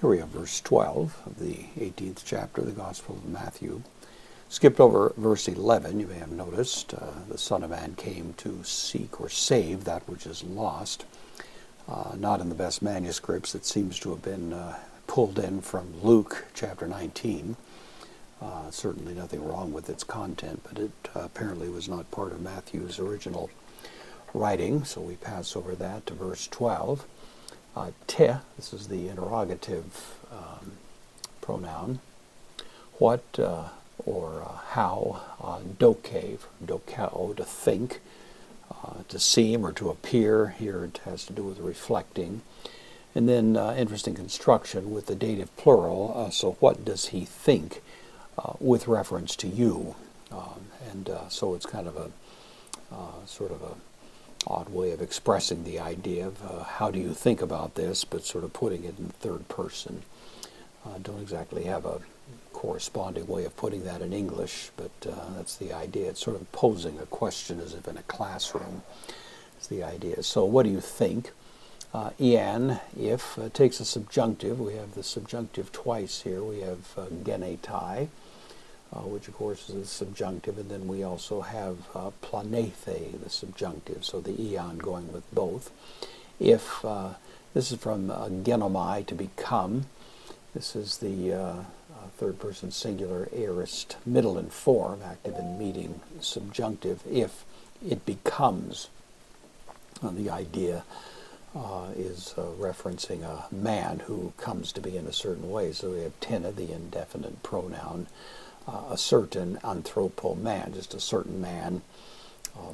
Here we have verse 12 of the 18th chapter of the Gospel of Matthew. Skipped over verse 11, you may have noticed. The Son of Man came to seek or save that which is lost. Not in the best manuscripts. It seems to have been pulled in from Luke chapter 19. Certainly nothing wrong with its content, but it apparently was not part of Matthew's original writing, so we pass over that to verse 12. Te, this is the interrogative pronoun. What or how, doke, dokeo, to think, to seem or to appear. Here it has to do with reflecting. And then interesting construction with the dative plural. So what does he think with reference to you? So it's kind of a sort of a odd way of expressing the idea of how do you think about this, but sort of putting it in the third person. Don't exactly have a corresponding way of putting that in English, but that's the idea. It's sort of posing a question as if in a classroom. It's the idea. So what do you think? Ian, if, takes a subjunctive. We have the subjunctive twice here. We have genetai, which of course is the subjunctive, and then we also have planethe, the subjunctive, so the eon going with both. If, this is from genomai, to become. This is the third person singular aorist middle in form, active in meeting, subjunctive. If it becomes, the idea is referencing a man who comes to be in a certain way. So we have tena, the indefinite pronoun, a certain anthropo man, just a certain man,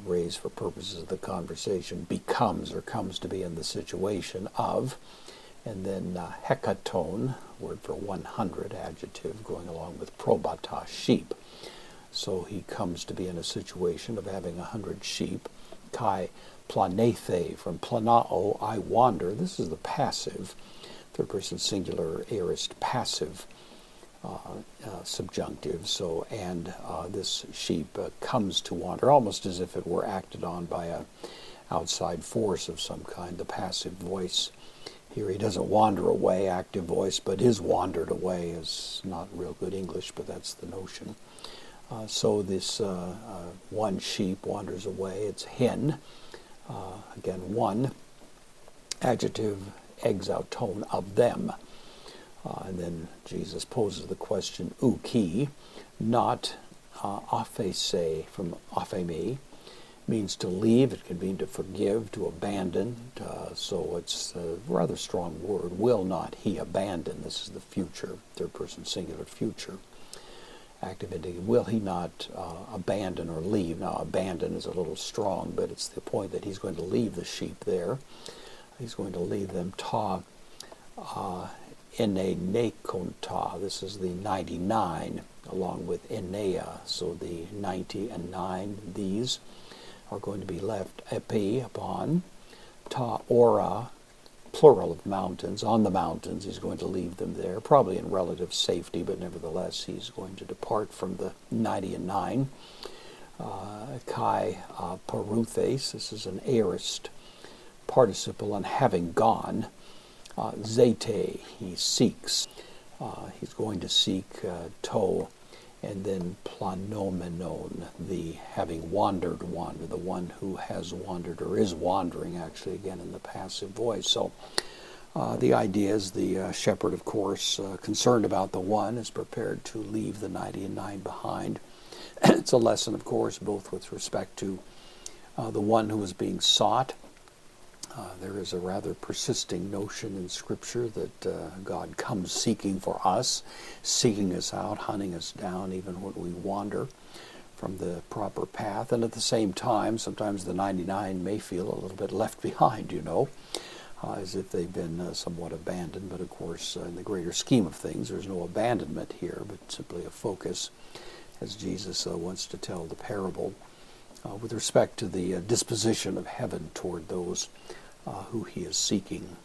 raised for purposes of the conversation, becomes or comes to be in the situation of. And then hekaton, word for 100, adjective, going along with probata, sheep. So he comes to be in a situation of having 100 sheep. Kai planethe, from planao, I wander. This is the passive, third person singular aorist passive subjunctive. So, and this sheep comes to wander, almost as if it were acted on by a outside force of some kind, the passive voice. Here he doesn't wander away, active voice, but is wandered away is not real good English, but that's the notion. So this one sheep wanders away. It's hen. Again, one. Adjective, exauton, of them. And then Jesus poses the question, uki, not aphese, from apheme, means to leave. It can mean to forgive, to abandon. So it's a rather strong word. Will not he abandon? This is the future, third person singular future. Active indicative. Will he not abandon or leave? Now, abandon is a little strong, but it's the point that he's going to leave the sheep there. He's going to leave them ta ene nekonta. This is the 99, along with enea. So the 90 and 9, these are going to be left epi, upon, ta ora, plural of mountains, on the mountains. He's going to leave them there, probably in relative safety, but nevertheless he's going to depart from the 90 and 9. Kai paruthes, this is an aorist participle on having gone. Zete, he seeks. He's going to seek to, and then planomenon, the having wandered, the one who has wandered or is wandering, actually, again in the passive voice. So the idea is the shepherd, of course, concerned about the one, is prepared to leave the 90 and 9 behind. It's a lesson, of course, both with respect to the one who is being sought. There is a rather persisting notion in Scripture that God comes seeking for us, seeking us out, hunting us down, even when we wander from the proper path. And at the same time, sometimes the 99 may feel a little bit left behind, as if they've been somewhat abandoned. But of course, in the greater scheme of things, there's no abandonment here, but simply a focus, as Jesus wants to tell the parable, with respect to the disposition of heaven toward those who he is seeking.